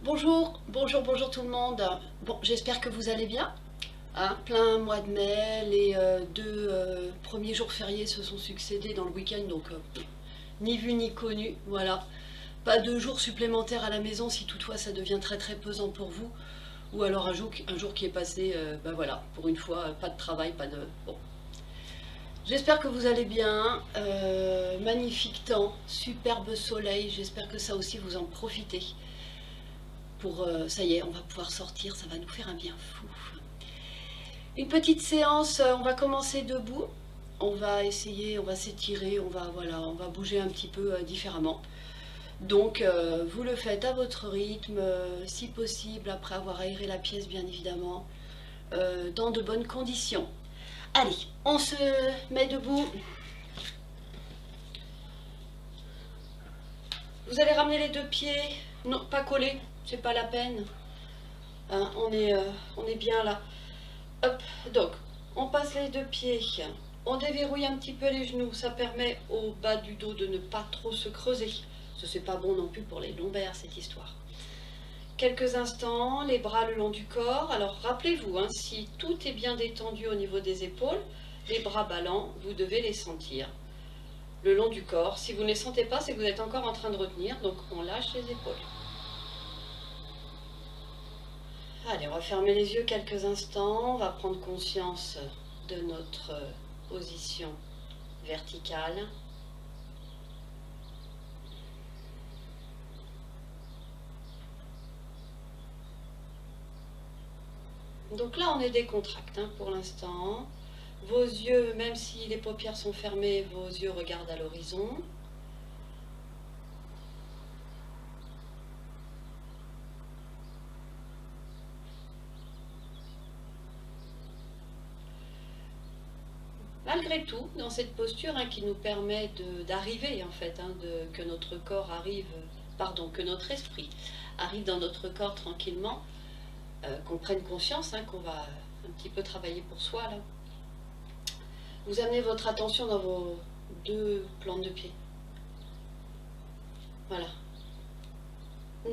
Bonjour, bonjour, bonjour tout le monde. Bon, j'espère que vous allez bien. Hein, plein mois de mai, les deux premiers jours fériés se sont succédés dans le week-end, donc ni vu ni connu, voilà. Pas de jours supplémentaires à la maison si toutefois ça devient très très pesant pour vous. Ou alors un jour qui est passé, ben voilà, pour une fois, pas de travail, pas de... Bon. J'espère que vous allez bien. Magnifique temps, superbe soleil, j'espère que ça aussi vous en profitez. Ça y est, on va pouvoir sortir, ça va nous faire un bien fou. Une petite séance, on va commencer debout. On va essayer, on va s'étirer, on va bouger un petit peu différemment. Donc, vous le faites à votre rythme, si possible, après avoir aéré la pièce, bien évidemment, dans de bonnes conditions. Allez, on se met debout. Vous allez ramener les deux pieds, non, pas collés, c'est pas la peine. Hein, on est bien là. Hop, donc, on passe les deux pieds. On déverrouille un petit peu les genoux. Ça permet au bas du dos de ne pas trop se creuser. Ce n'est pas bon non plus pour les lombaires, cette histoire. Quelques instants, les bras le long du corps. Alors, rappelez-vous, hein, si tout est bien détendu au niveau des épaules, les bras ballants, vous devez les sentir. Le long du corps. Si vous ne les sentez pas, c'est que vous êtes encore en train de retenir. Donc, on lâche les épaules. Allez, on va fermer les yeux quelques instants, on va prendre conscience de notre position verticale. Donc là, on est décontracté pour l'instant. Vos yeux, même si les paupières sont fermées, vos yeux regardent à l'horizon. Malgré tout, dans cette posture qui nous permet d'arriver en fait, que notre corps arrive, que notre esprit arrive dans notre corps tranquillement, qu'on prenne conscience, qu'on va un petit peu travailler pour soi là. Vous amenez votre attention dans vos deux plantes de pied. Voilà.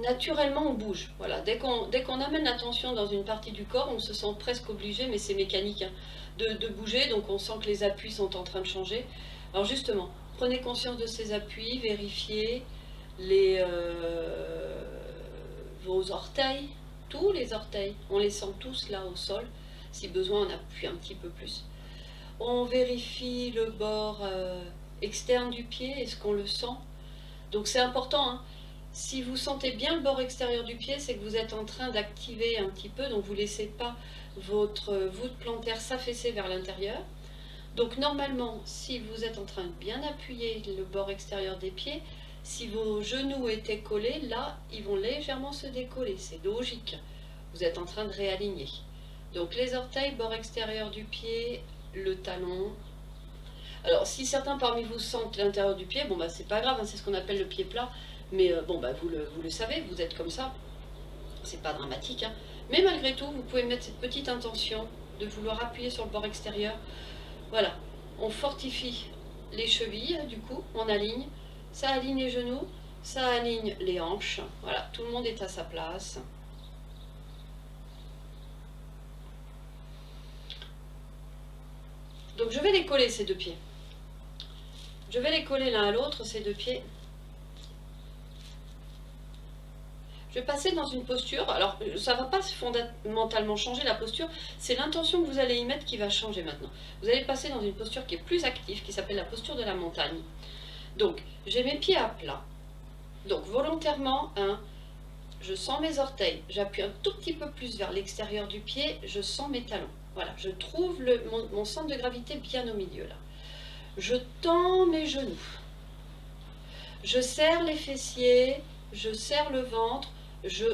Naturellement, on bouge. Voilà. Dès qu'on amène l'attention dans une partie du corps, on se sent presque obligé, mais c'est mécanique, de bouger. Donc on sent que les appuis sont en train de changer. Alors justement, prenez conscience de ces appuis, vérifiez vos orteils, tous les orteils. On les sent tous là au sol. Si besoin, on appuie un petit peu plus. On vérifie le bord externe du pied, est-ce qu'on le sent? Donc c'est important, si vous sentez bien le bord extérieur du pied, c'est que vous êtes en train d'activer un petit peu, donc vous ne laissez pas votre voûte plantaire s'affaisser vers l'intérieur. Donc normalement, si vous êtes en train de bien appuyer le bord extérieur des pieds, si vos genoux étaient collés, là, ils vont légèrement se décoller, c'est logique. Vous êtes en train de réaligner. Donc les orteils, bord extérieur du pied, le talon. Alors si certains parmi vous sentent l'intérieur du pied, bon bah c'est pas grave, c'est ce qu'on appelle le pied plat, mais bon bah vous le savez, vous êtes comme ça, c'est pas dramatique, mais malgré tout vous pouvez mettre cette petite intention de vouloir appuyer sur le bord extérieur. Voilà, on fortifie les chevilles, du coup on aligne, ça aligne les genoux, ça aligne les hanches, voilà, tout le monde est à sa place. Donc je vais les coller ces deux pieds. Je vais les coller l'un à l'autre, ces deux pieds. Je vais passer dans une posture, alors ça ne va pas fondamentalement changer la posture, c'est l'intention que vous allez y mettre qui va changer maintenant. Vous allez passer dans une posture qui est plus active, qui s'appelle la posture de la montagne. Donc, j'ai mes pieds à plat. Donc, volontairement, je sens mes orteils, j'appuie un tout petit peu plus vers l'extérieur du pied, je sens mes talons. Voilà, je trouve mon centre de gravité bien au milieu là. Je tends mes genoux. Je serre les fessiers, je serre le ventre, je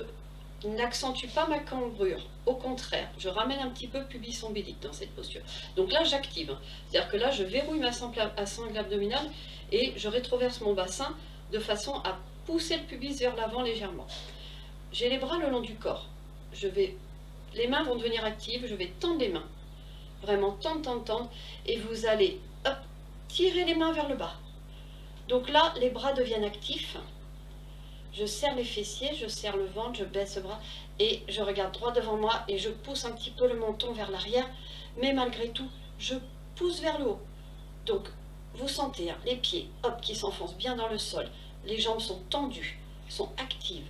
n'accentue pas ma cambrure. Au contraire, je ramène un petit peu pubis ombilique dans cette posture. Donc là, j'active. C'est-à-dire que là, je verrouille ma sangle abdominale et je rétroverse mon bassin de façon à pousser le pubis vers l'avant légèrement. J'ai les bras le long du corps. Les mains vont devenir actives, je vais tendre les mains. Vraiment tendre, tendre, tendre. Et vous allez tirer les mains vers le bas. Donc là, les bras deviennent actifs. je serre les fessiers, je serre le ventre, je baisse le bras et je regarde droit devant moi et je pousse un petit peu le menton vers l'arrière, mais malgré tout, je pousse vers le haut. Donc, vous sentez hein, les pieds, hop, qui s'enfoncent bien dans le sol, les jambes sont tendues, sont actives.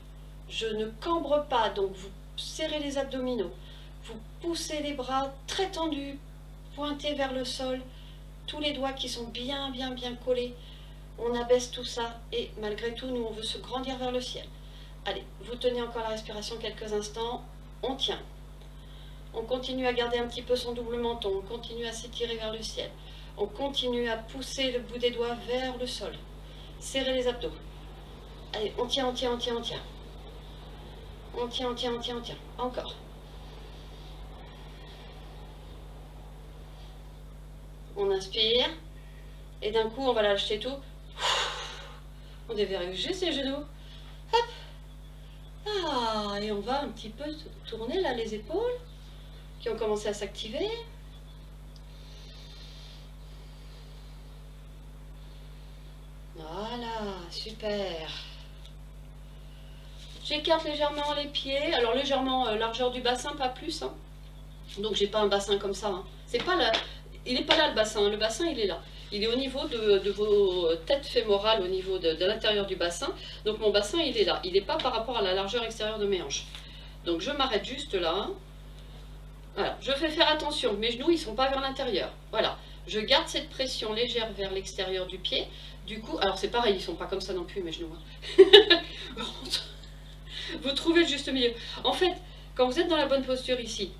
Je ne cambre pas, donc vous serrez les abdominaux, vous poussez les bras très tendus, pointés vers le sol, tous les doigts qui sont bien collés. On abaisse tout ça et malgré tout, nous, on veut se grandir vers le ciel. Allez, vous tenez encore la respiration quelques instants, on tient. On continue à garder un petit peu son double menton, on continue à s'étirer vers le ciel. On continue à pousser le bout des doigts vers le sol. Serrez les abdos. Allez, on tient, on tient, on tient, on tient. On tient, on tient, on tient, on tient. Encore. On inspire. Et d'un coup, on va lâcher tout. On déverrouille juste les genoux. Hop. Ah, et on va un petit peu tourner là les épaules qui ont commencé à s'activer. Voilà, super. J'écarte légèrement les pieds. Alors légèrement, largeur du bassin, pas plus. Hein. Donc j'ai pas un bassin comme ça. Hein. C'est pas là. Il n'est pas là le bassin. Le bassin, il est là. Il est au niveau de vos têtes fémorales, au niveau de l'intérieur du bassin. Donc mon bassin, il est là. Il n'est pas par rapport à la largeur extérieure de mes hanches. Donc je m'arrête juste là. Voilà. Je fais faire attention. Mes genoux, ils ne sont pas vers l'intérieur. Voilà. Je garde cette pression légère vers l'extérieur du pied. Du coup, alors c'est pareil, ils ne sont pas comme ça non plus, mes genoux. Hein. Vous trouvez le juste milieu. En fait, quand vous êtes dans la bonne posture ici,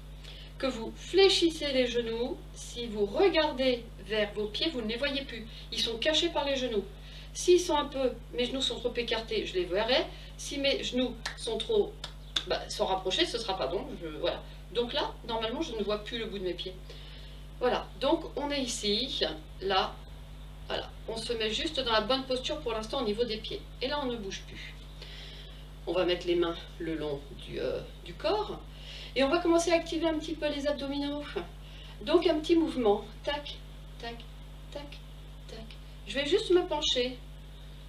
que vous fléchissez les genoux, si vous regardez vers vos pieds, vous ne les voyez plus. Ils sont cachés par les genoux. S'ils sont un peu, mes genoux sont trop écartés, je les verrai. Si mes genoux sont trop, sont rapprochés, ce ne sera pas bon. Voilà. Donc là, normalement, je ne vois plus le bout de mes pieds. Voilà. Donc on est ici, là, voilà. On se met juste dans la bonne posture pour l'instant au niveau des pieds. Et là, on ne bouge plus. On va mettre les mains le long du corps. Et on va commencer à activer un petit peu les abdominaux. Donc un petit mouvement. Tac, tac, tac, tac. Je vais juste me pencher.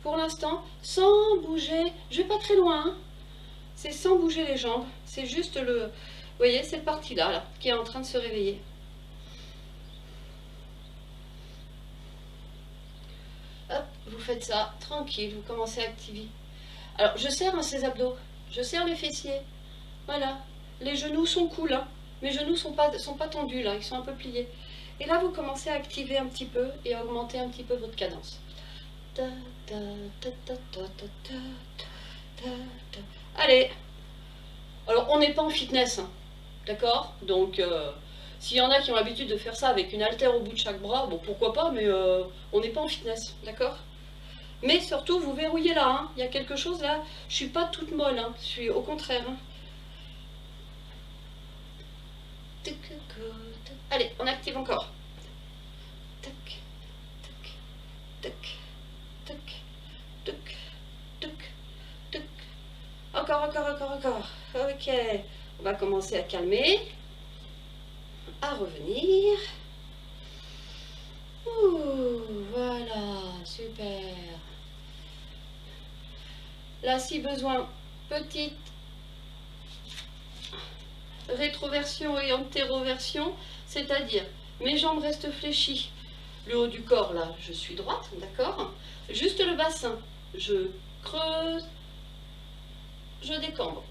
Pour l'instant, sans bouger. Je vais pas très loin. Hein. C'est sans bouger les jambes. C'est juste le... Vous voyez, cette partie-là, là, qui est en train de se réveiller. Hop, vous faites ça, tranquille. Vous commencez à activer. Alors, je serre hein, ces abdos. Je serre les fessiers. Voilà. Les genoux sont cool, hein. Mes genoux sont pas tendus là, ils sont un peu pliés. Et là, vous commencez à activer un petit peu et à augmenter un petit peu votre cadence. Allez. Alors, on n'est pas en fitness, hein. D'accord? Donc, s'il y en a qui ont l'habitude de faire ça avec une haltère au bout de chaque bras, bon, pourquoi pas, mais on n'est pas en fitness, d'accord? Mais surtout, vous verrouillez là, hein. Il y a quelque chose là, je suis pas toute molle, hein. Je suis au contraire, hein. Allez, on active encore. Tac, tac, tac, tac, tac, tac, tac. Encore, encore, encore, encore. Ok. On va commencer à calmer. À revenir. Ouh, voilà, super. Là, si besoin, petite rétroversion et antéroversion, c'est-à-dire mes jambes restent fléchies, le haut du corps là, je suis droite, d'accord? Juste le bassin, je creuse, je décambre,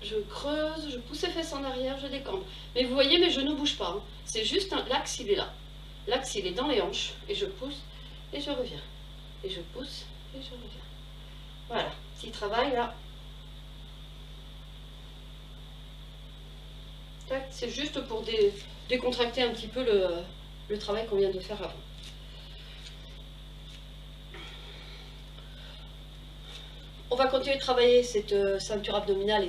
je creuse, je pousse les fesses en arrière, je décambre. Mais vous voyez, mes genoux ne bougent pas, hein. C'est juste l'axe, il est là. L'axe, il est dans les hanches, et je pousse, et je reviens. Et je pousse, et je reviens. Voilà, petit travail là. C'est juste pour décontracter un petit peu le travail qu'on vient de faire avant. On va continuer de travailler cette ceinture abdominale et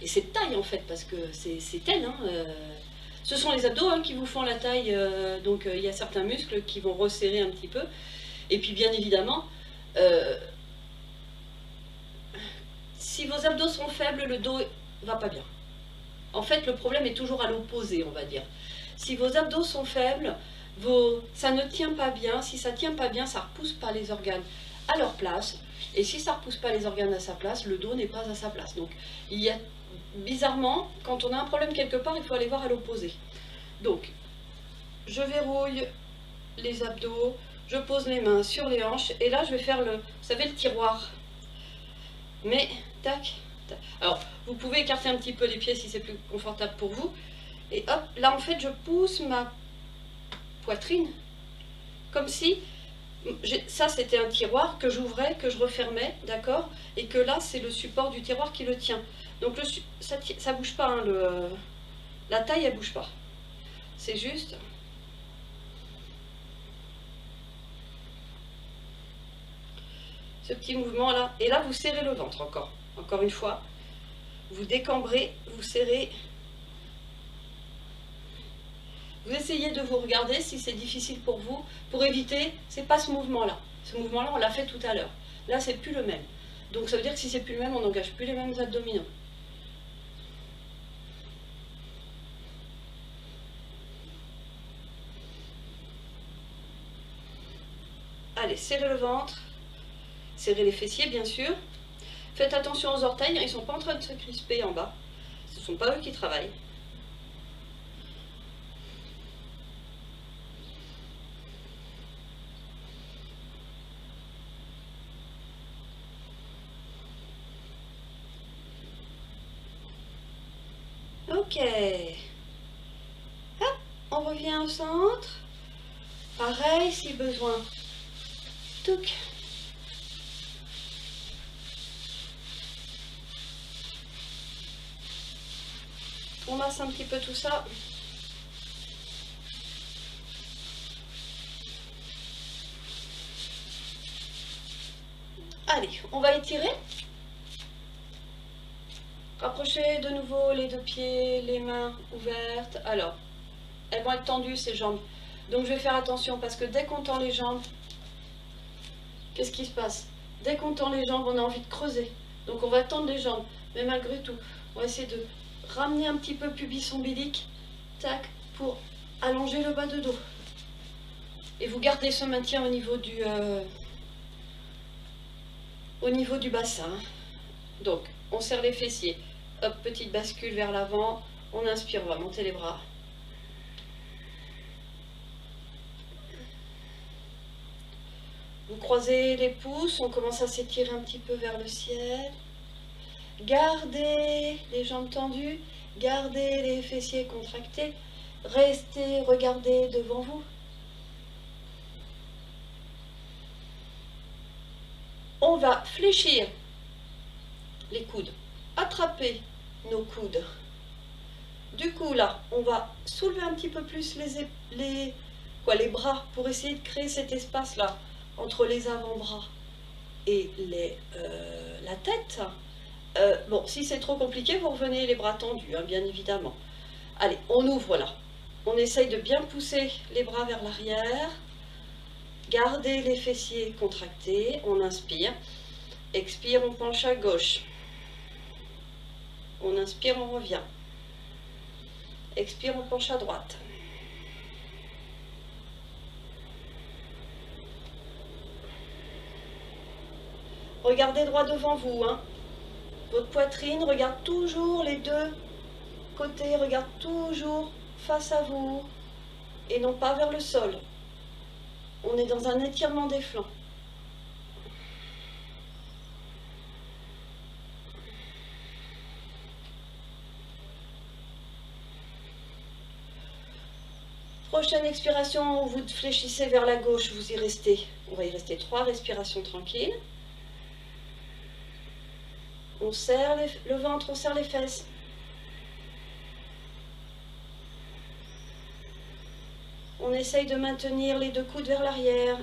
cette taille en fait, parce que c'est elle. Hein, ce sont les abdos hein, qui vous font la taille, donc il y a certains muscles qui vont resserrer un petit peu. Et puis bien évidemment, si vos abdos sont faibles, le dos va pas bien. En fait, le problème est toujours à l'opposé, on va dire. Si vos abdos sont faibles, ça ne tient pas bien. Si ça ne tient pas bien, ça ne repousse pas les organes à leur place. Et si ça ne repousse pas les organes à sa place, le dos n'est pas à sa place. Donc, il y a, bizarrement, quand on a un problème quelque part, il faut aller voir à l'opposé. Donc, je verrouille les abdos, je pose les mains sur les hanches, et là, je vais faire vous savez, le tiroir. Mais, tac, tac. Alors, vous pouvez écarter un petit peu les pieds si c'est plus confortable pour vous. Et hop, là, en fait, je pousse ma poitrine, comme si... Ça, c'était un tiroir que j'ouvrais, que je refermais, d'accord? Et que là, c'est le support du tiroir qui le tient. Donc, ça bouge pas, hein, la taille, elle bouge pas. C'est juste... ce petit mouvement-là. Et là, vous serrez le ventre encore. Encore une fois. Vous décambrez, vous serrez. Vous essayez de vous regarder si c'est difficile pour vous, pour éviter, c'est pas ce mouvement-là. Ce mouvement-là, on l'a fait tout à l'heure. Là, c'est plus le même. Donc ça veut dire que si c'est plus le même, on n'engage plus les mêmes abdominaux. Allez, serrez le ventre, serrez les fessiers bien sûr. Faites attention aux orteils, ils ne sont pas en train de se crisper en bas. Ce ne sont pas eux qui travaillent. Ok. Hop, on revient au centre. Pareil si besoin. Touc. On masse un petit peu tout ça. Allez, on va étirer. Rapprochez de nouveau les deux pieds, les mains ouvertes. Alors, elles vont être tendues ces jambes. Donc je vais faire attention parce que dès qu'on tend les jambes, qu'est-ce qui se passe? Dès qu'on tend les jambes, on a envie de creuser. Donc on va tendre les jambes. Mais malgré tout, on va essayer de ramener un petit peu pubis ombilique. Tac, pour allonger le bas de dos. Et vous gardez ce maintien au niveau du bassin. Donc, on serre les fessiers. Hop, petite bascule vers l'avant. On inspire, on va monter les bras. Vous croisez les pouces, on commence à s'étirer un petit peu vers le ciel. Gardez les jambes tendues, gardez les fessiers contractés. Restez, regardez devant vous. On va fléchir les coudes, attraper nos coudes. Du coup, là, on va soulever un petit peu plus les bras pour essayer de créer cet espace-là entre les avant-bras et la tête. Bon, si c'est trop compliqué, vous revenez les bras tendus, hein, bien évidemment. Allez, on ouvre là. On essaye de bien pousser les bras vers l'arrière. Gardez les fessiers contractés. On inspire. Expire, on penche à gauche. On inspire, on revient. Expire, on penche à droite. Regardez droit devant vous, hein. Votre poitrine regarde toujours les deux côtés, regarde toujours face à vous et non pas vers le sol. On est dans un étirement des flancs. Prochaine expiration, vous fléchissez vers la gauche, vous y restez. On va y rester 3 respirations tranquilles. On serre le ventre, on serre les fesses. On essaye de maintenir les deux coudes vers l'arrière.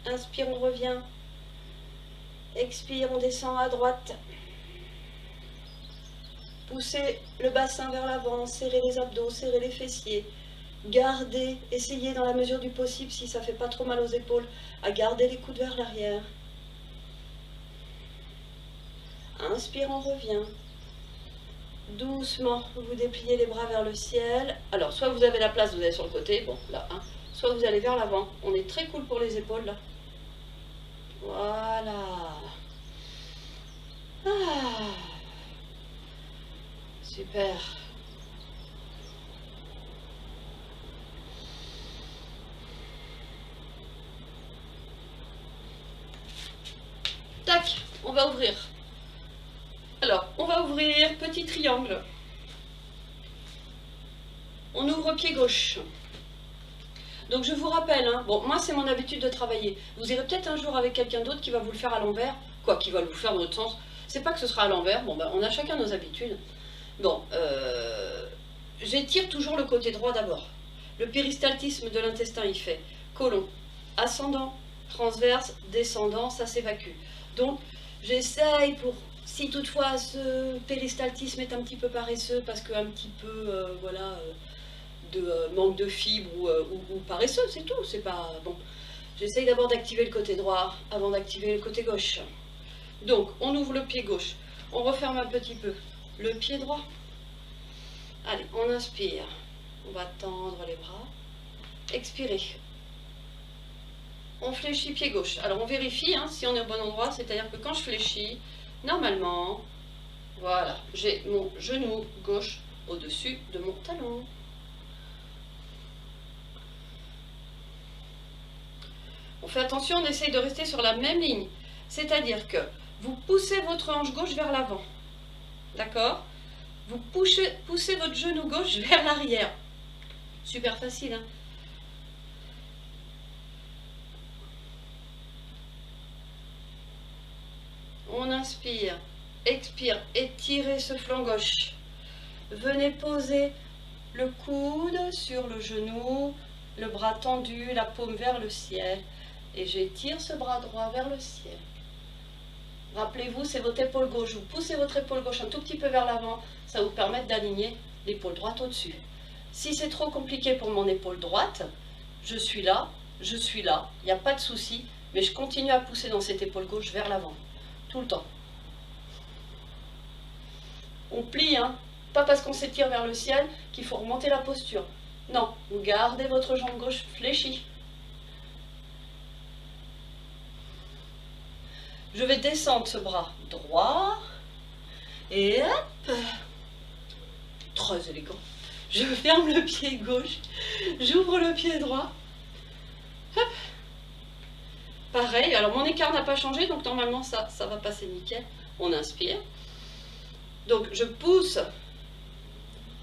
Inspire, on revient. Expire, on descend à droite. Poussez le bassin vers l'avant, serrez les abdos, serrez les fessiers. Gardez, essayez dans la mesure du possible, si ça ne fait pas trop mal aux épaules, à garder les coudes vers l'arrière. Inspire, on revient. Doucement, vous dépliez les bras vers le ciel. Alors, soit vous avez la place, vous allez sur le côté, bon, là, hein. Soit vous allez vers l'avant. On est très cool pour les épaules, là. Voilà. Ah. Super. Tac, on va ouvrir. Alors, on va ouvrir petit triangle. On ouvre pied gauche. Donc je vous rappelle, hein, bon, moi c'est mon habitude de travailler. Vous irez peut-être un jour avec quelqu'un d'autre qui va vous le faire à l'envers, quoi, qui va vous le faire dans l'autre sens. C'est pas que ce sera à l'envers, bon, ben, on a chacun nos habitudes. Bon, j'étire toujours le côté droit d'abord. Le péristaltisme de l'intestin, il fait côlon, ascendant, transverse, descendant, ça s'évacue. Donc j'essaye pour, si toutefois ce péristaltisme est un petit peu paresseux, parce qu'un petit peu, voilà, de manque de fibres ou paresseux, c'est tout, c'est pas bon. J'essaye d'abord d'activer le côté droit avant d'activer le côté gauche. Donc on ouvre le pied gauche, on referme un petit peu le pied droit. Allez, on inspire, on va tendre les bras, expirez. On fléchit pied gauche. Alors on vérifie hein, si on est au bon endroit, c'est-à-dire que quand je fléchis, normalement, voilà, j'ai mon genou gauche au-dessus de mon talon. On fait attention, on essaye de rester sur la même ligne. C'est-à-dire que vous poussez votre hanche gauche vers l'avant. D'accord? Vous poussez votre genou gauche vers l'arrière. Super facile, hein? On inspire, expire, étirez ce flanc gauche. Venez poser le coude sur le genou, le bras tendu, la paume vers le ciel. Et j'étire ce bras droit vers le ciel. Rappelez-vous, c'est votre épaule gauche. Vous poussez votre épaule gauche un tout petit peu vers l'avant. Ça va vous permettre d'aligner l'épaule droite au-dessus. Si c'est trop compliqué pour mon épaule droite, je suis là, il n'y a pas de souci. Mais je continue à pousser dans cette épaule gauche vers l'avant. Tout le temps. On plie, hein. Pas parce qu'on s'étire vers le ciel qu'il faut remonter la posture. Non, vous gardez votre jambe gauche fléchie. Je vais descendre ce bras droit. Et hop. Très élégant. Je ferme le pied gauche. J'ouvre le pied droit. Hop. Pareil, alors mon écart n'a pas changé, donc normalement ça va passer nickel. On inspire. Donc je pousse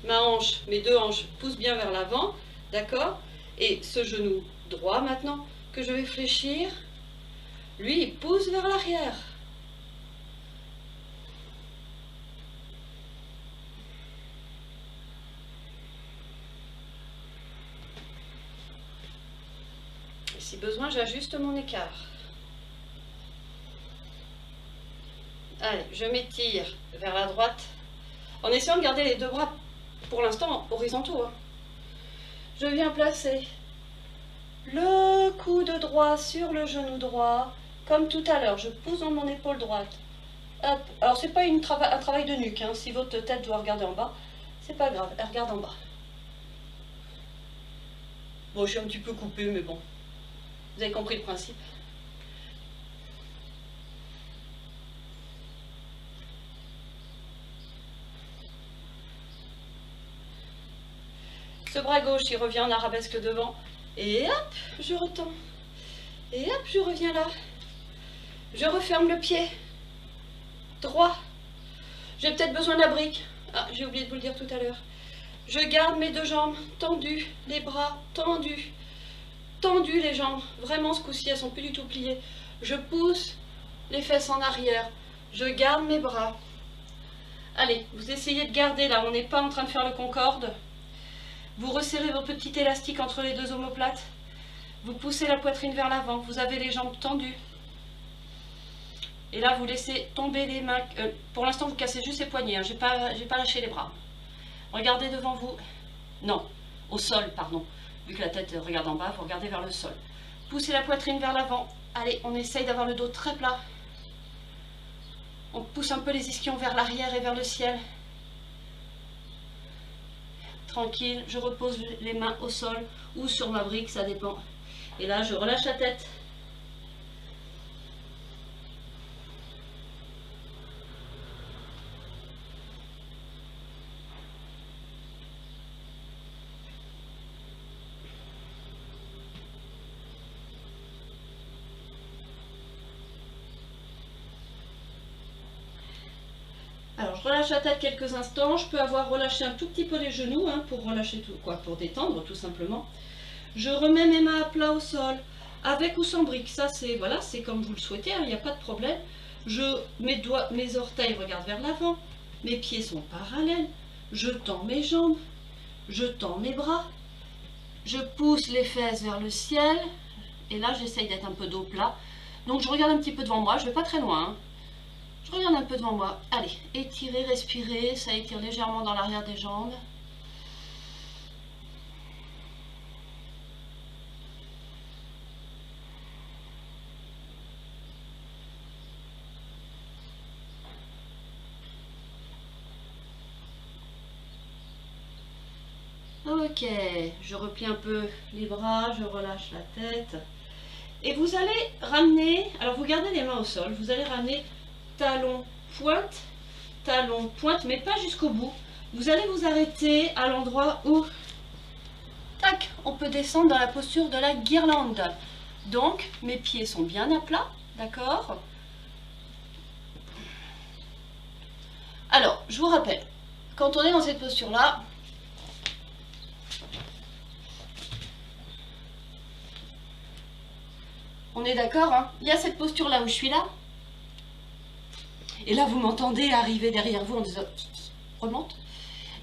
ma hanche, mes deux hanches poussent bien vers l'avant, d'accord? Et ce genou droit maintenant que je vais fléchir, lui il pousse vers l'arrière. Et si besoin, j'ajuste mon écart. Allez, je m'étire vers la droite en essayant de garder les deux bras pour l'instant horizontaux. Hein. Je viens placer le coude droit sur le genou droit, comme tout à l'heure. Je pousse dans mon épaule droite. Hop. Alors c'est pas un travail de nuque. Hein. Si votre tête doit regarder en bas, c'est pas grave. Elle regarde en bas. Bon, je suis un petit peu coupée, mais bon. Vous avez compris le principe. Ce bras gauche, il revient en arabesque devant. Et hop, je retends. Et hop, je reviens là. Je referme le pied. Droit. J'ai peut-être besoin de la brique. Ah, j'ai oublié de vous le dire tout à l'heure. Je garde mes deux jambes tendues, les bras tendus. Tendues les jambes. Vraiment, ce coup-ci, elles sont plus du tout pliées. Je pousse les fesses en arrière. Je garde mes bras. Allez, vous essayez de garder là. On n'est pas en train de faire le concorde. Vous resserrez vos petits élastiques entre les deux omoplates. Vous poussez la poitrine vers l'avant. Vous avez les jambes tendues. Et là, vous laissez tomber les mains. Pour l'instant, vous cassez juste les poignets. Hein. J'ai pas lâché les bras. Regardez devant vous. Non, au sol, pardon. Vu que la tête regarde en bas, vous regardez vers le sol. Poussez la poitrine vers l'avant. Allez, on essaye d'avoir le dos très plat. On pousse un peu les ischions vers l'arrière et vers le ciel. tranquille, je repose les mains au sol ou sur ma brique, ça dépend. Et là, je relâche la tête. Alors, je relâche la tête quelques instants. Je peux avoir relâché un tout petit peu les genoux hein, pour relâcher tout, quoi, pour détendre tout simplement. Je remets mes mains à plat au sol, avec ou sans brique. Ça, c'est voilà, c'est comme vous le souhaitez, il n'y a pas de problème. Mes orteils regardent vers l'avant. Mes pieds sont parallèles. Je tends mes jambes. Je tends mes bras. Je pousse les fesses vers le ciel. Et là, j'essaye d'être un peu dos plat. Donc, je regarde un petit peu devant moi. Je ne vais pas très loin. Hein. Je regarde un peu devant moi. Allez, étirez, respirez. Ça étire légèrement dans l'arrière des jambes. Ok, je replie un peu les bras, je relâche la tête. Et vous allez ramener, alors vous gardez les mains au sol, vous allez ramener talon, pointe, mais pas jusqu'au bout. Vous allez vous arrêter à l'endroit où, tac, on peut descendre dans la posture de la guirlande. Donc, mes pieds sont bien à plat, d'accord? Alors, je vous rappelle, quand on est dans cette posture-là, on est d'accord, hein? Il y a cette posture-là où je suis là. Et là, vous m'entendez arriver derrière vous en disant « remonte ».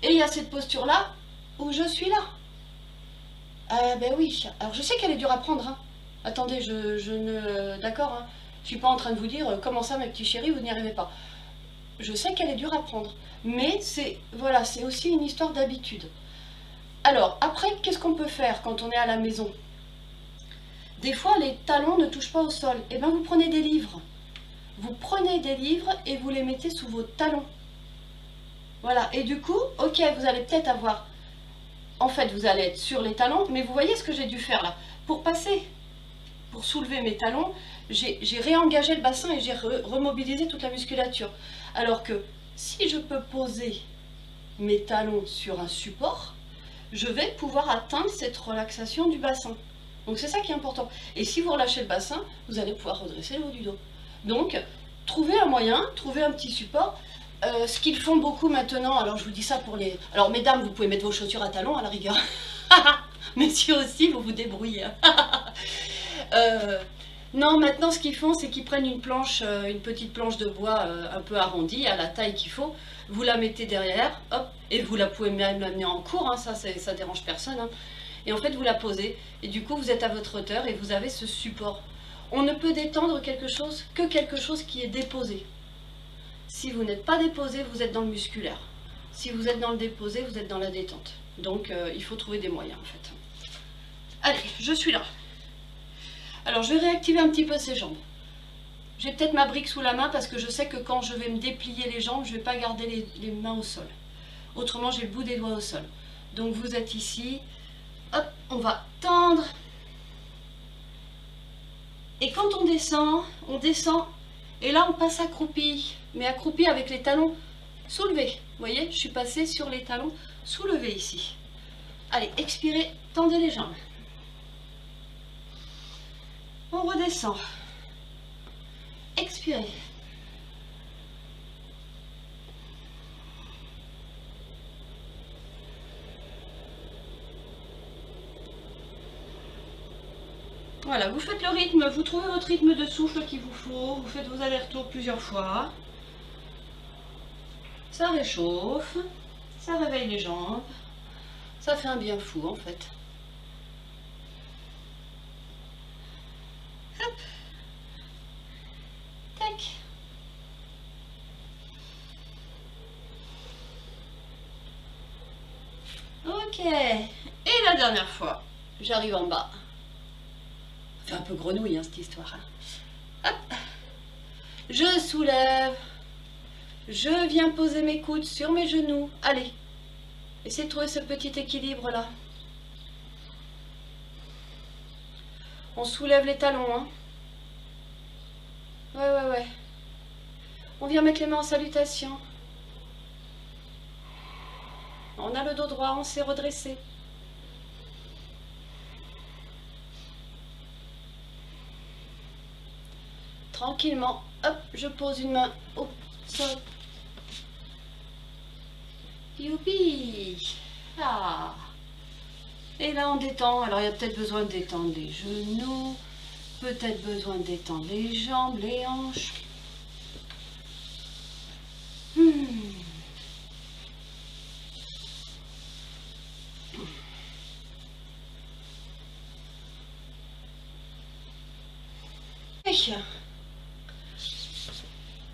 Et il y a cette posture-là où je suis là. Ben oui, alors je sais qu'elle est dure à prendre. Hein. Attendez, je ne... D'accord, hein. Je suis pas en train de vous dire « comment ça, mes petits chéris, vous n'y arrivez pas ». Je sais qu'elle est dure à prendre. Mais c'est voilà, c'est aussi une histoire d'habitude. Alors, après, qu'est-ce qu'on peut faire quand on est à la maison? Des fois, les talons ne touchent pas au sol. Eh bien, vous prenez des livres. Vous prenez des livres et vous les mettez sous vos talons. Voilà. Et du coup, ok, vous allez peut-être avoir... En fait, vous allez être sur les talons, mais vous voyez ce que j'ai dû faire là. Pour passer, pour soulever mes talons, j'ai réengagé le bassin et j'ai remobilisé toute la musculature. Alors que si je peux poser mes talons sur un support, je vais pouvoir atteindre cette relaxation du bassin. Donc c'est ça qui est important. Et si vous relâchez le bassin, vous allez pouvoir redresser le haut du dos. Donc, trouvez un moyen, trouvez un petit support. Ce qu'ils font beaucoup maintenant, alors je vous dis ça pour les... Alors mesdames, vous pouvez mettre vos chaussures à talons à la rigueur. Messieurs aussi, vous vous débrouillez. Non, maintenant ce qu'ils font, c'est qu'ils prennent une planche, une petite planche de bois un peu arrondie, à la taille qu'il faut. Vous la mettez derrière, hop, et vous la pouvez même l'amener en cours, hein, ça dérange personne. Hein. Et en fait, vous la posez, et du coup, vous êtes à votre hauteur et vous avez ce support. On ne peut détendre quelque chose que quelque chose qui est déposé. Si vous n'êtes pas déposé, vous êtes dans le musculaire. Si vous êtes dans le déposé, vous êtes dans la détente. Donc, il faut trouver des moyens, en fait. Allez, je suis là. Alors, je vais réactiver un petit peu ces jambes. J'ai peut-être ma brique sous la main parce que je sais que quand je vais me déplier les jambes, je ne vais pas garder les mains au sol. Autrement, j'ai le bout des doigts au sol. Donc, vous êtes ici. Hop, on va tendre. Et quand on descend, et là on passe accroupi, mais accroupi avec les talons soulevés. Vous voyez, je suis passée sur les talons soulevés ici. Allez, expirez, tendez les jambes. On redescend. Expirez. Voilà, vous faites le rythme, vous trouvez votre rythme de souffle qu'il vous faut, vous faites vos allers-retours plusieurs fois. Ça réchauffe, ça réveille les jambes, ça fait un bien fou en fait. Hop, tac. Ok, et la dernière fois, j'arrive en bas. C'est un peu grenouille hein, cette histoire. Hein. Hop. Je soulève. Je viens poser mes coudes sur mes genoux. Allez. Essayez de trouver ce petit équilibre là. On soulève les talons, hein. Ouais. On vient mettre les mains en salutation. On a le dos droit, on s'est redressé. Tranquillement, hop, je pose une main au sol. Youpi! Ah! Et là, on détend. Alors, il y a peut-être besoin de détendre les genoux, peut-être besoin de détendre les jambes, les hanches.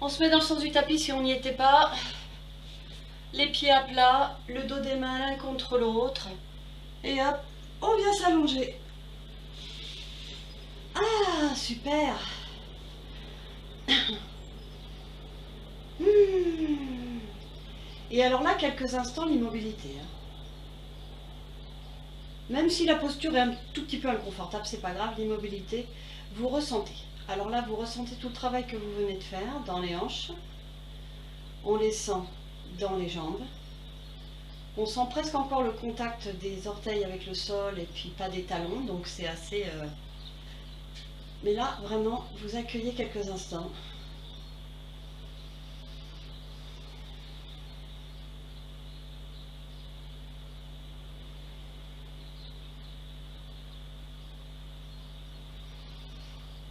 On se met dans le sens du tapis si on n'y était pas. Les pieds à plat, le dos des mains l'un contre l'autre. Et hop, on vient s'allonger. Ah, super. Et alors là, quelques instants, l'immobilité. Même si la posture est un tout petit peu inconfortable, c'est pas grave, l'immobilité, vous ressentez. Alors là, vous ressentez tout le travail que vous venez de faire dans les hanches. On les sent dans les jambes. On sent presque encore le contact des orteils avec le sol et puis pas des talons, donc c'est assez... Mais là, vraiment, vous accueillez quelques instants.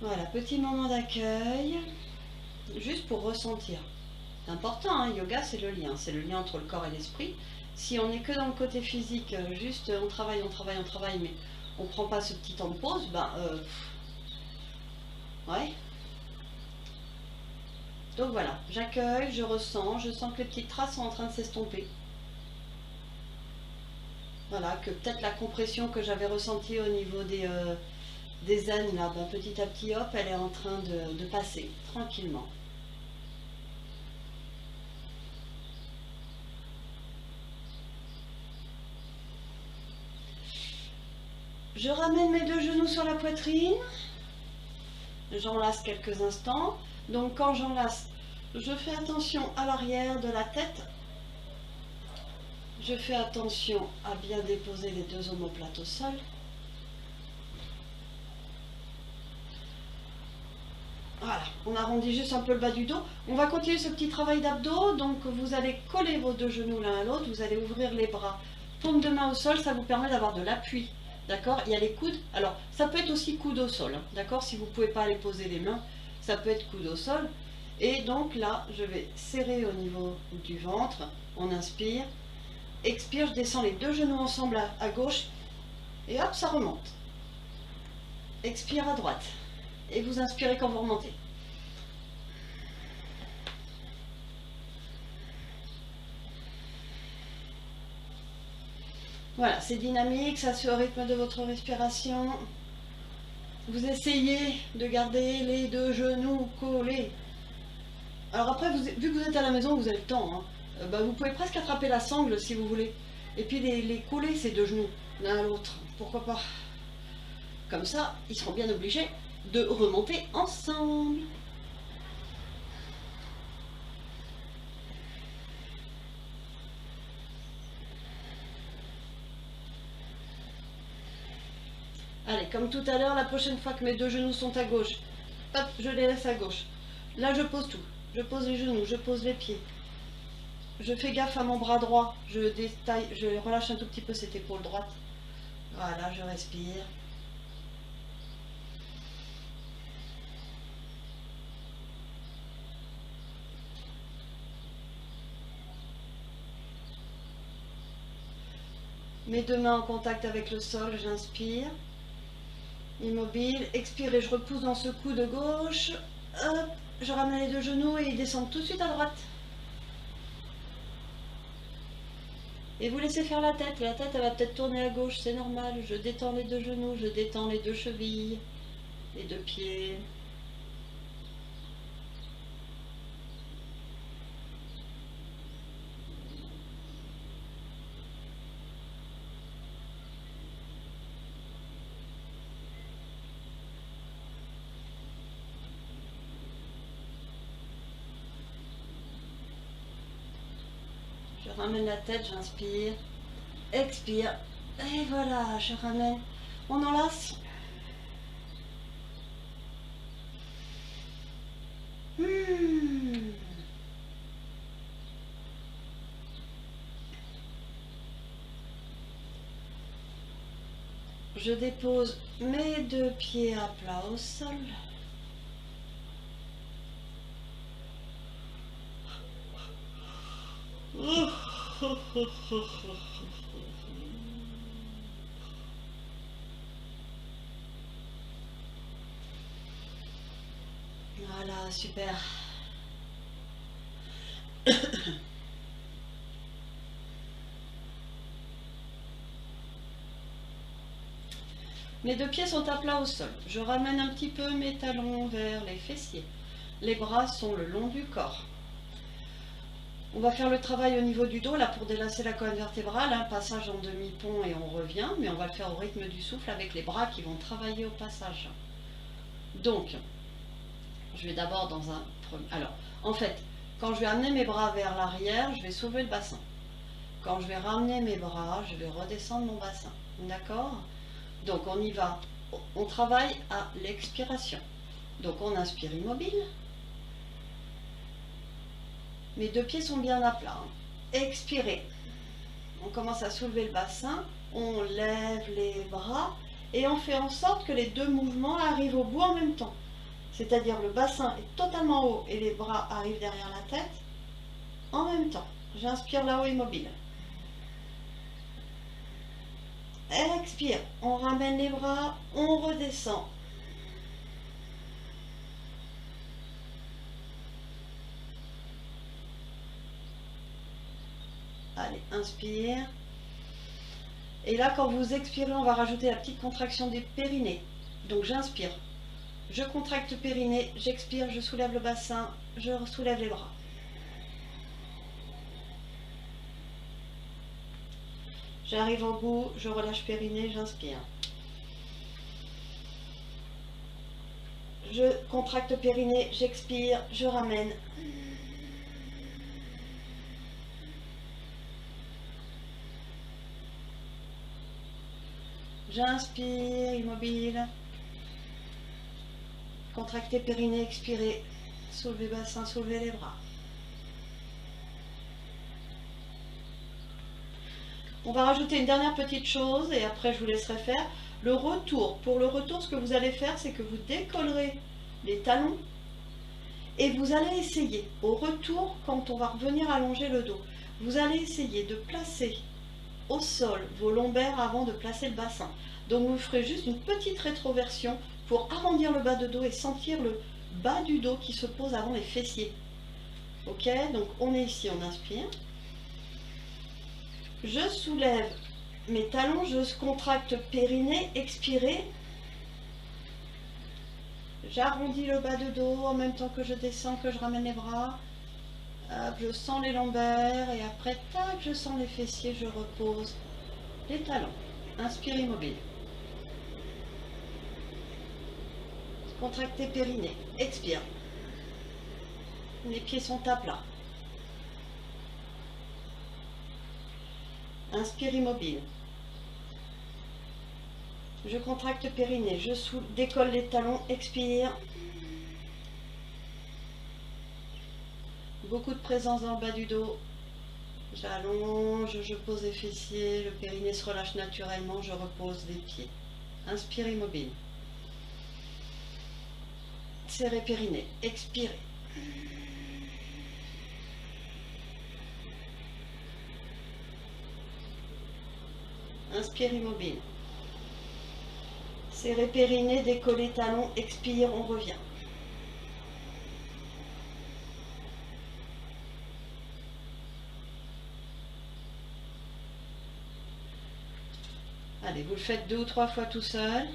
Voilà, petit moment d'accueil, juste pour ressentir. C'est important, hein, yoga c'est le lien entre le corps et l'esprit. Si on n'est que dans le côté physique, juste on travaille, mais on ne prend pas ce petit temps de pause, ouais. Donc voilà, j'accueille, je ressens, je sens que les petites traces sont en train de s'estomper. Voilà, que peut-être la compression que j'avais ressentie au niveau des aines, là, petit à petit, hop, elle est en train de passer, tranquillement. Je ramène mes deux genoux sur la poitrine. J'enlace quelques instants. Donc quand j'enlace, je fais attention à l'arrière de la tête. Je fais attention à bien déposer les deux omoplates au sol. Voilà, on arrondit juste un peu le bas du dos. On va continuer ce petit travail d'abdos. Donc vous allez coller vos deux genoux l'un à l'autre. Vous allez ouvrir les bras. Paume de main au sol, ça vous permet d'avoir de l'appui. D'accord? Il y a les coudes. Alors, ça peut être aussi coude au sol. Hein, d'accord? Si vous ne pouvez pas aller poser les mains, ça peut être coude au sol. Et donc là, je vais serrer au niveau du ventre. On inspire. Expire, je descends les deux genoux ensemble à gauche. Et hop, ça remonte. Expire à droite. Et vous inspirez quand vous remontez. Voilà, c'est dynamique, ça suit au rythme de votre respiration. Vous essayez de garder les deux genoux collés. Alors après, vu que vous êtes à la maison, vous avez le temps. Hein. Vous pouvez presque attraper la sangle si vous voulez. Et puis les coller, ces deux genoux, l'un à l'autre. Pourquoi pas? Comme ça, ils seront bien obligés de remonter ensemble. Allez, comme tout à l'heure, la prochaine fois que mes deux genoux sont à gauche, hop, je les laisse à gauche. Là, je pose tout. Je pose les genoux, je pose les pieds. Je fais gaffe à mon bras droit. Je détaille, je relâche un tout petit peu cette épaule droite. Voilà, je respire. Mes deux mains en contact avec le sol, j'inspire. Immobile, expire et je repousse dans ce coude gauche. Hop, je ramène les deux genoux et ils descendent tout de suite à droite. Et vous laissez faire la tête. La tête, elle va peut-être tourner à gauche, c'est normal. Je détends les deux genoux, je détends les deux chevilles, les deux pieds. ramène la tête, j'inspire, expire, et voilà, je ramène, on enlace. Je dépose mes 2 pieds à plat au sol. Voilà, super. Mes 2 pieds sont à plat au sol. Je ramène un petit peu mes talons vers les fessiers. Les bras sont le long du corps. On va faire le travail au niveau du dos, là, pour délasser la colonne vertébrale, un passage en demi-pont et on revient, mais on va le faire au rythme du souffle avec les bras qui vont travailler au passage. Donc, je vais d'abord dans un premier... Alors, en fait, quand je vais amener mes bras vers l'arrière, je vais soulever le bassin. Quand je vais ramener mes bras, je vais redescendre mon bassin. D'accord? Donc, on y va. On travaille à l'expiration. Donc, on inspire immobile. Mes 2 pieds sont bien à plat. Expirez. On commence à soulever le bassin, on lève les bras et on fait en sorte que les 2 mouvements arrivent au bout en même temps. C'est-à-dire le bassin est totalement haut et les bras arrivent derrière la tête en même temps. J'inspire là-haut immobile. Expire, on ramène les bras, on redescend. Allez, inspire. Et là, quand vous expirez, on va rajouter la petite contraction des périnées. Donc j'inspire, je contracte le périnée, j'expire, je soulève le bassin, je soulève les bras. J'arrive au bout, je relâche périnée, j'inspire. Je contracte périnée, j'expire, je ramène. J'inspire, immobile. Contractez périnée, expirez. Soulevez bassin, soulevez les bras. On va rajouter une dernière petite chose et après je vous laisserai faire. Le retour. Pour le retour, ce que vous allez faire, c'est que vous décollerez les talons et vous allez essayer, au retour, quand on va revenir allonger le dos, vous allez essayer de placer au sol vos lombaires avant de placer le bassin. Donc vous ferez juste une petite rétroversion pour arrondir le bas de dos et sentir le bas du dos qui se pose avant les fessiers. Ok, donc on est ici, on inspire. Je soulève mes talons, je contracte périnée, expirez. J'arrondis le bas de dos en même temps que je descends, que je ramène les bras. Hop, je sens les lombaires et après, tac, je sens les fessiers, je repose les talons. Inspire immobile. Contractez périnée, expire. Les pieds sont à plat. Inspire immobile. Je contracte périnée, je décolle les talons, expire. Beaucoup de présence dans le bas du dos. J'allonge, je pose les fessiers, le périnée se relâche naturellement, je repose les pieds. Inspire immobile. Serrez périnée, expirez. Inspire immobile. Serrez périnée, décollez talons, expire, on revient. Allez, vous le faites 2 ou 3 fois tout seul.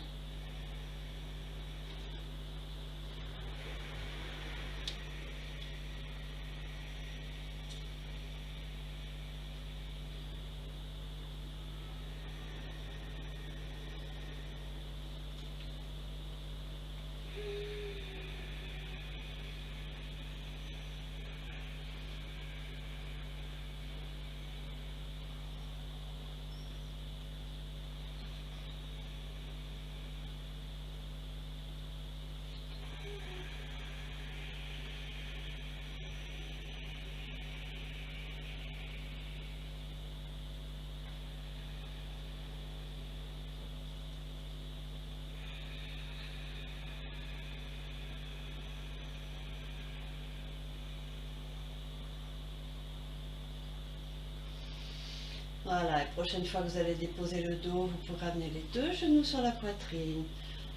Voilà, la prochaine fois que vous allez déposer le dos, vous pourrez amener les deux genoux sur la poitrine.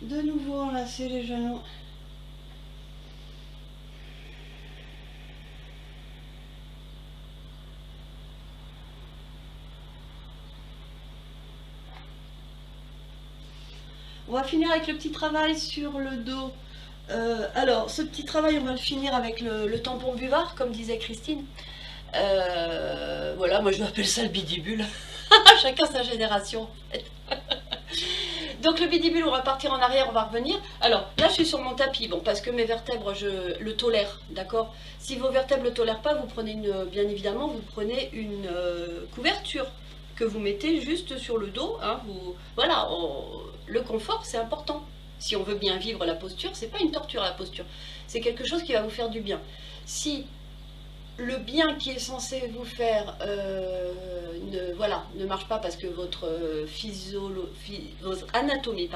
De nouveau, enlacer les genoux. On va finir avec le petit travail sur le dos. Alors, ce petit travail, on va le finir avec le tampon buvard, comme disait Christine. Voilà, moi je m'appelle ça le bidibule. Chacun sa génération. Donc le bidibule, on va partir en arrière, on va revenir. Alors là, je suis sur mon tapis, bon, parce que mes vertèbres, je le tolère, d'accord. Si vos vertèbres ne le tolèrent pas, vous prenez bien évidemment, vous prenez une couverture que vous mettez juste sur le dos. Hein, voilà, le confort, c'est important. Si on veut bien vivre la posture, c'est pas une torture la posture. C'est quelque chose qui va vous faire du bien. Si le bien qui est censé vous faire ne marche pas parce que votre anatomie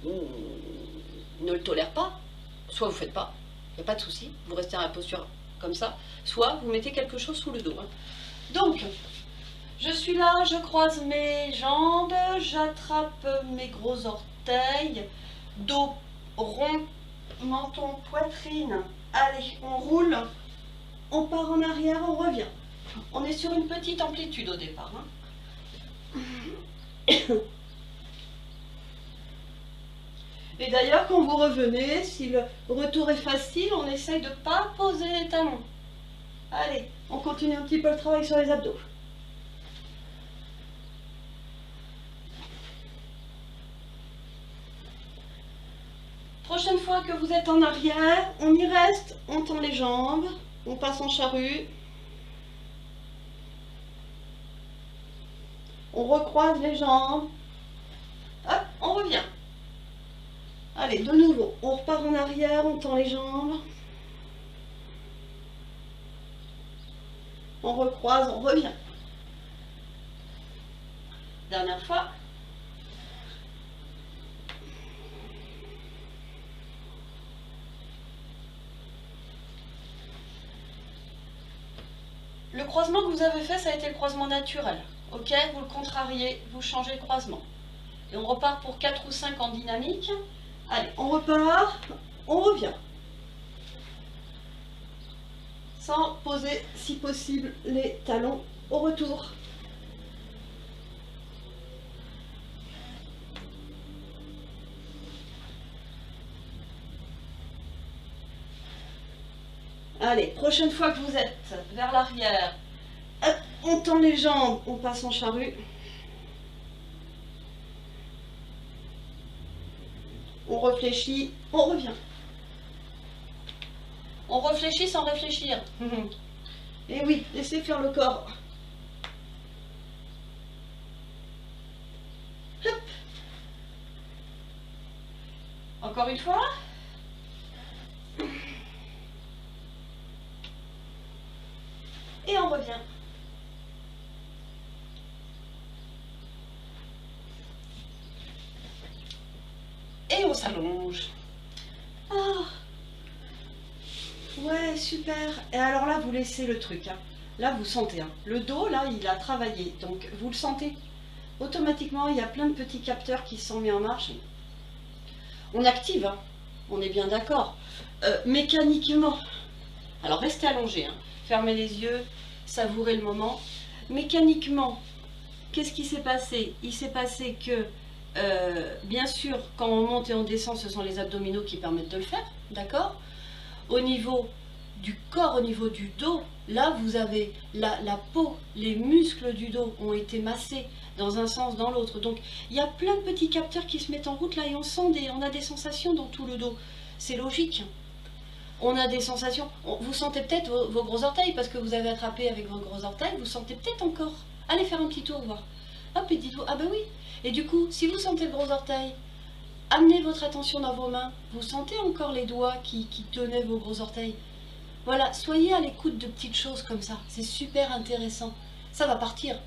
ne le tolère pas, soit vous ne faites pas, il n'y a pas de souci, vous restez à la posture comme ça, soit vous mettez quelque chose sous le dos. Hein. Donc, je suis là, je croise mes jambes, j'attrape mes gros orteils, dos rond, menton, poitrine. Allez, on roule. On part en arrière, on revient. On est sur une petite amplitude au départ. Hein. Et d'ailleurs, quand vous revenez, si le retour est facile, on essaye de ne pas poser les talons. Allez, on continue un petit peu le travail sur les abdos. Prochaine fois que vous êtes en arrière, on y reste, on tend les jambes. On passe en charrue. On recroise les jambes. Hop, on revient. Allez, de nouveau, on repart en arrière, on tend les jambes. On recroise, on revient. Dernière fois. Le croisement que vous avez fait, ça a été le croisement naturel. Ok, vous le contrariez, vous changez le croisement. Et on repart pour 4 ou 5 en dynamique. Allez, on repart, on revient. Sans poser, si possible, les talons au retour. Allez, prochaine fois que vous êtes vers l'arrière, on tend les jambes, on passe en charrue. On réfléchit, on revient. On réfléchit sans réfléchir. Et oui, laissez faire le corps. Hop. Encore une fois. Et on revient. Et on s'allonge. Ah. Ouais, super. Et alors là, vous laissez le truc. Hein. Là, vous sentez. Hein. Le dos, là, il a travaillé. Donc, vous le sentez. Automatiquement, il y a plein de petits capteurs qui sont mis en marche. On active. Hein. On est bien d'accord. Mécaniquement. Alors, restez allongé. Hein. Fermez les yeux. Savourez le moment. Mécaniquement, qu'est-ce qui s'est passé? Il s'est passé que, bien sûr, quand on monte et on descend, ce sont les abdominaux qui permettent de le faire, d'accord? Au niveau du corps, au niveau du dos, là, vous avez la peau, les muscles du dos ont été massés dans un sens, dans l'autre. Donc, il y a plein de petits capteurs qui se mettent en route, là, et on a des sensations dans tout le dos. C'est logique. On a des sensations, vous sentez peut-être vos gros orteils parce que vous avez attrapé avec vos gros orteils, vous sentez peut-être encore. Allez faire un petit tour, voir. Hop, et dites-vous, ah ben oui. Et du coup, si vous sentez le gros orteil, amenez votre attention dans vos mains. Vous sentez encore les doigts qui tenaient vos gros orteils. Voilà, soyez à l'écoute de petites choses comme ça. C'est super intéressant. Ça va partir.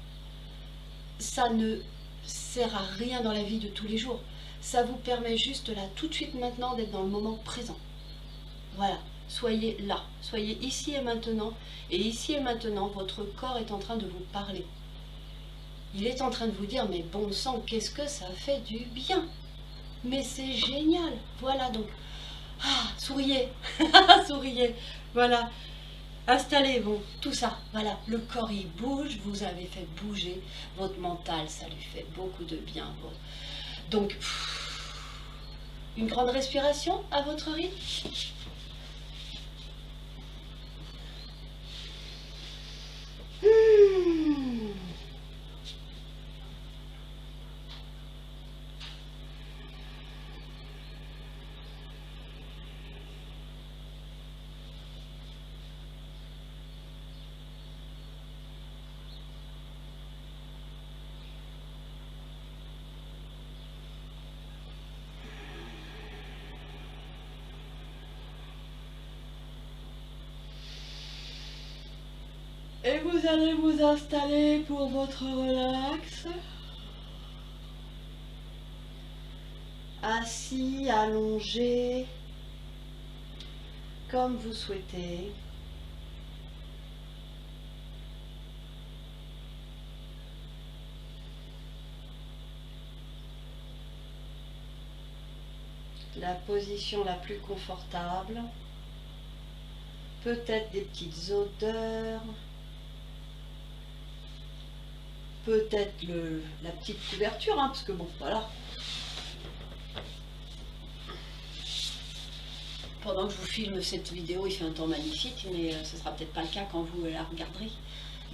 Ça ne sert à rien dans la vie de tous les jours. Ça vous permet juste là, tout de suite maintenant, d'être dans le moment présent. Voilà, soyez là, soyez ici et maintenant, votre corps est en train de vous parler. il est en train de vous dire, mais bon sang, qu'est-ce que ça fait du bien. Mais c'est génial. Voilà, donc, souriez, souriez, voilà. Installez-vous, tout ça, voilà, le corps il bouge, vous avez fait bouger votre mental, ça lui fait beaucoup de bien. Donc, une grande respiration à votre rythme. Et vous allez vous installer pour votre relax. Assis, allongé, comme vous souhaitez. La position la plus confortable. Peut-être des petites odeurs. Peut-être la petite couverture, hein, parce que bon, voilà. Pendant que je vous filme cette vidéo, il fait un temps magnifique, mais ce sera peut-être pas le cas quand vous la regarderez.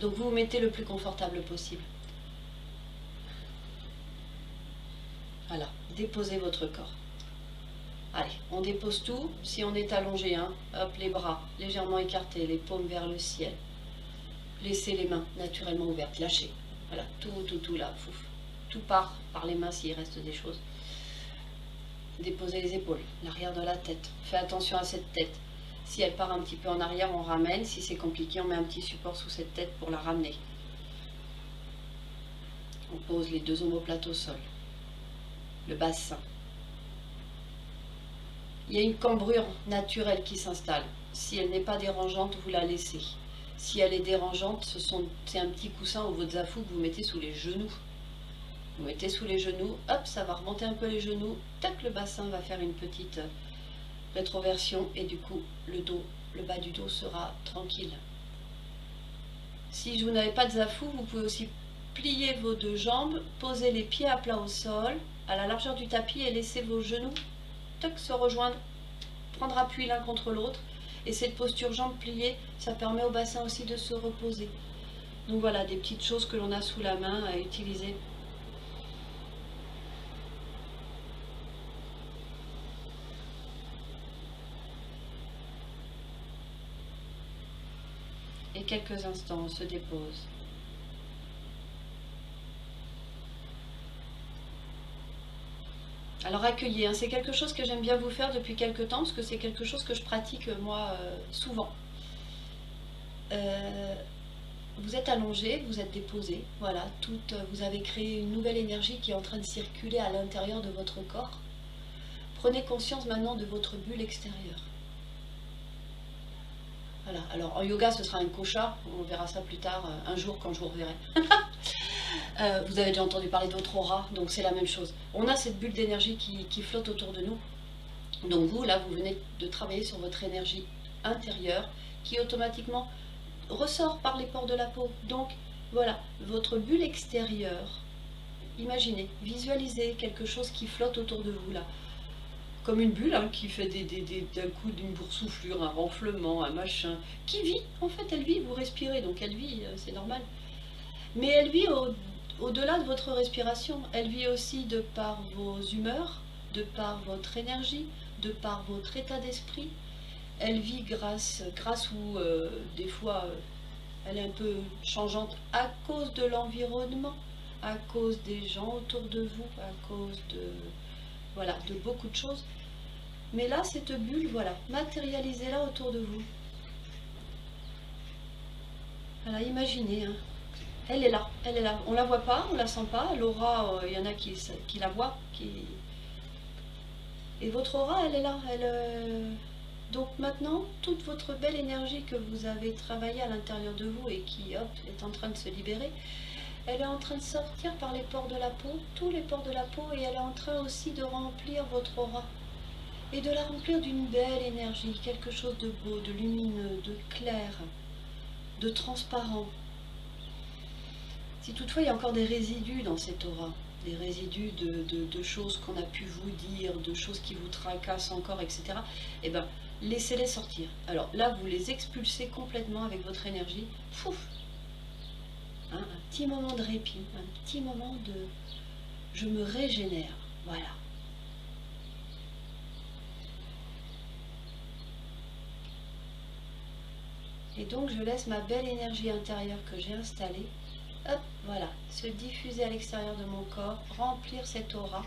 Donc vous vous mettez le plus confortable possible. Voilà, déposez votre corps. Allez, on dépose tout. Si on est allongé, hein, hop, les bras légèrement écartés, les paumes vers le ciel. Laissez les mains naturellement ouvertes, lâchez. Voilà, tout là, fouf. Tout part par les mains s'il reste des choses. Déposez les épaules, l'arrière de la tête. Faites attention à cette tête. Si elle part un petit peu en arrière, on ramène. Si c'est compliqué, on met un petit support sous cette tête pour la ramener. On pose les deux omoplates au sol. Le bassin. Il y a une cambrure naturelle qui s'installe. Si elle n'est pas dérangeante, vous la laissez. Si elle est dérangeante, c'est un petit coussin ou votre zafou que vous mettez sous les genoux. Vous mettez sous les genoux, hop, ça va remonter un peu les genoux, tac, le bassin va faire une petite rétroversion et du coup, le dos, le bas du dos sera tranquille. Si vous n'avez pas de zafou, vous pouvez aussi plier vos deux jambes, poser les pieds à plat au sol, à la largeur du tapis et laisser vos genoux, tac, se rejoindre, prendre appui l'un contre l'autre. Et cette posture jambes pliées, ça permet au bassin aussi de se reposer. Donc voilà, des petites choses que l'on a sous la main à utiliser. Et quelques instants, on se dépose. Alors accueillez, hein, c'est quelque chose que j'aime bien vous faire depuis quelques temps, parce que c'est quelque chose que je pratique moi souvent. Vous êtes allongé, vous êtes déposé, voilà, vous avez créé une nouvelle énergie qui est en train de circuler à l'intérieur de votre corps. Prenez conscience maintenant de votre bulle extérieure. Voilà, alors en yoga ce sera un kosha, on verra ça plus tard, un jour quand je vous reverrai. Vous avez déjà entendu parler d'autres auras, donc c'est la même chose. On a cette bulle d'énergie qui flotte autour de nous. Donc vous, là, vous venez de travailler sur votre énergie intérieure qui automatiquement ressort par les pores de la peau. Donc voilà, votre bulle extérieure, imaginez, visualisez quelque chose qui flotte autour de vous là. Comme une bulle hein, qui fait d'un coup d'une boursouflure, un renflement, un machin, qui vit, en fait elle vit, vous respirez, donc elle vit, c'est normal. Mais elle vit au-delà de votre respiration, elle vit aussi de par vos humeurs, de par votre énergie, de par votre état d'esprit. Elle vit grâce ou des fois elle est un peu changeante à cause de l'environnement, à cause des gens autour de vous, à cause de beaucoup de choses. Mais là, cette bulle, voilà, matérialisez-la autour de vous. Voilà, imaginez, hein. Elle est là, elle est là. On la voit pas, on la sent pas. L'aura, il y en a qui la voient. Et votre aura, elle est là. Donc maintenant, toute votre belle énergie que vous avez travaillée à l'intérieur de vous et qui, hop, est en train de se libérer, Elle est en train de sortir par les pores de la peau, tous les pores de la peau, et elle est en train aussi de remplir votre aura. Et de la remplir d'une belle énergie, quelque chose de beau, de lumineux, de clair, de transparent. Si toutefois il y a encore des résidus dans cette aura, des résidus de choses qu'on a pu vous dire, de choses qui vous tracassent encore, etc., eh bien, laissez-les sortir. Alors là, vous les expulsez complètement avec votre énergie. Pouf, hein, un petit moment de répit, un petit moment de... Je me régénère, voilà. Et donc, je laisse ma belle énergie intérieure que j'ai installée, hop, voilà, se diffuser à l'extérieur de mon corps, remplir cette aura.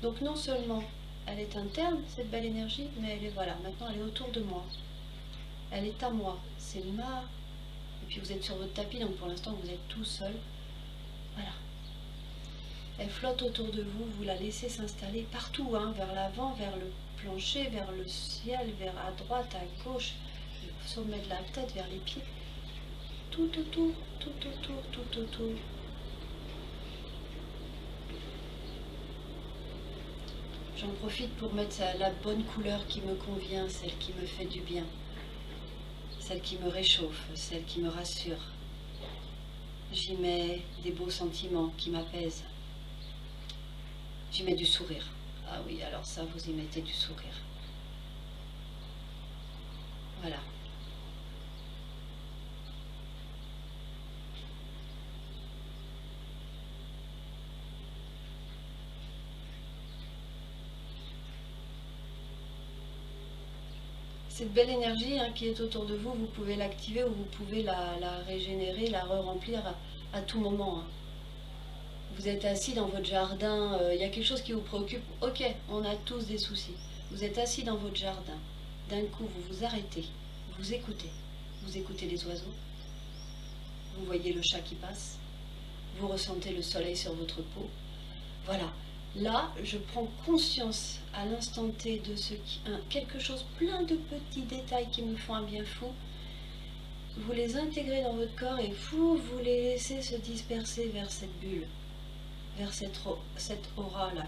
Donc, non seulement elle est interne, cette belle énergie, mais elle est, voilà, maintenant elle est autour de moi. Elle est à moi, c'est ma... Et puis vous êtes sur votre tapis, donc pour l'instant vous êtes tout seul. Voilà. Elle flotte autour de vous, vous la laissez s'installer partout, hein, vers l'avant, vers le plancher, vers le ciel, vers à droite, à gauche, au sommet de la tête, vers les pieds. Tout autour, tout autour, tout autour. J'en profite pour mettre la bonne couleur qui me convient, celle qui me fait du bien, celle qui me réchauffe, celle qui me rassure. J'y mets des beaux sentiments qui m'apaisent. J'y mets du sourire. Ah oui, alors ça, vous y mettez du sourire. Voilà. Cette belle énergie, hein, qui est autour de vous, vous pouvez l'activer ou vous pouvez la régénérer, la re-remplir à tout moment, hein. Vous êtes assis dans votre jardin, il y a quelque chose qui vous préoccupe. Ok, on a tous des soucis. Vous êtes assis dans votre jardin. D'un coup, vous vous arrêtez, vous écoutez. Vous écoutez les oiseaux. Vous voyez le chat qui passe. Vous ressentez le soleil sur votre peau. Voilà. Là, je prends conscience à l'instant T de ce qui, quelque chose, plein de petits détails qui me font un bien fou. Vous les intégrez dans votre corps et vous les laissez se disperser vers cette bulle, vers cette aura-là.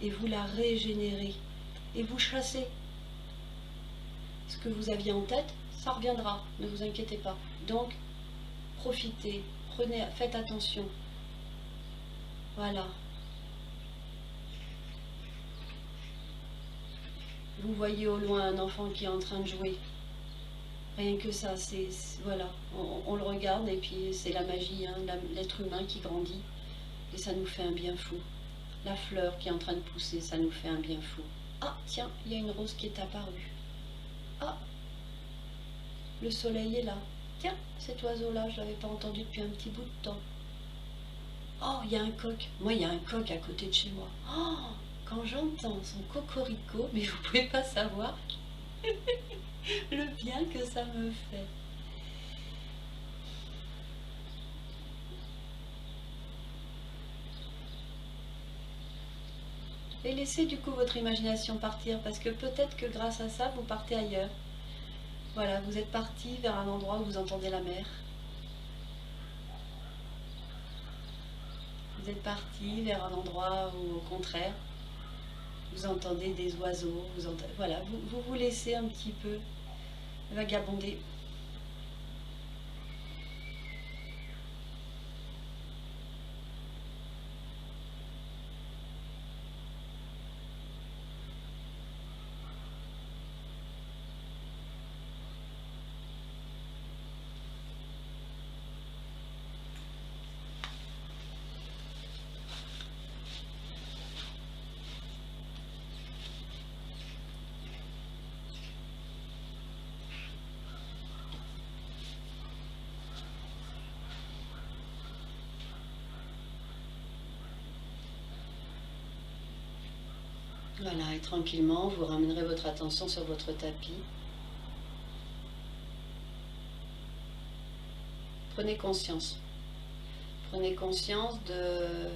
Et vous la régénérez. Et vous chassez. Ce que vous aviez en tête, ça reviendra. Ne vous inquiétez pas. Donc, profitez, faites attention. Voilà. Vous voyez au loin un enfant qui est en train de jouer. Rien que ça, voilà, on le regarde et puis c'est la magie, hein, l'être humain qui grandit et ça nous fait un bien fou. La fleur qui est en train de pousser, ça nous fait un bien fou. Ah, tiens, il y a une rose qui est apparue. Ah, le soleil est là. Tiens, cet oiseau-là, je ne l'avais pas entendu depuis un petit bout de temps. Oh, il y a un coq. Moi, il y a un coq à côté de chez moi. Oh, quand j'entends son cocorico, mais vous ne pouvez pas savoir le bien que ça me fait. Et laissez du coup votre imagination partir, parce que peut-être que grâce à ça, vous partez ailleurs. Voilà, vous êtes parti vers un endroit où vous entendez la mer. Vous êtes parti vers un endroit où, au contraire, vous entendez des oiseaux. Voilà, vous laissez un petit peu vagabonder. Voilà, et tranquillement, vous ramènerez votre attention sur votre tapis. Prenez conscience. Prenez conscience de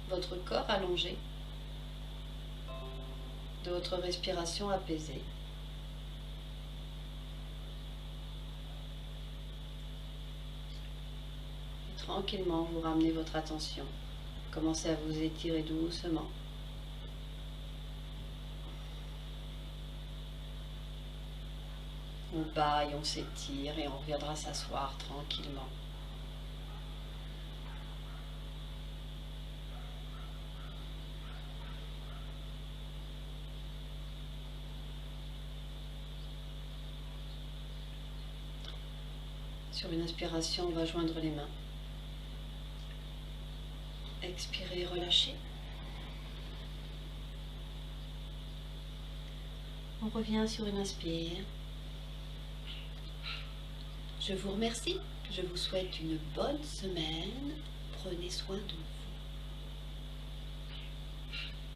votre corps allongé, de votre respiration apaisée. Et tranquillement, vous ramenez votre attention. Commencez à vous étirer doucement. On baille, on s'étire et on reviendra s'asseoir tranquillement. Sur une inspiration, on va joindre les mains. Expirez, relâchez. On revient sur une inspire. Je vous remercie. Je vous souhaite une bonne semaine. Prenez soin de vous.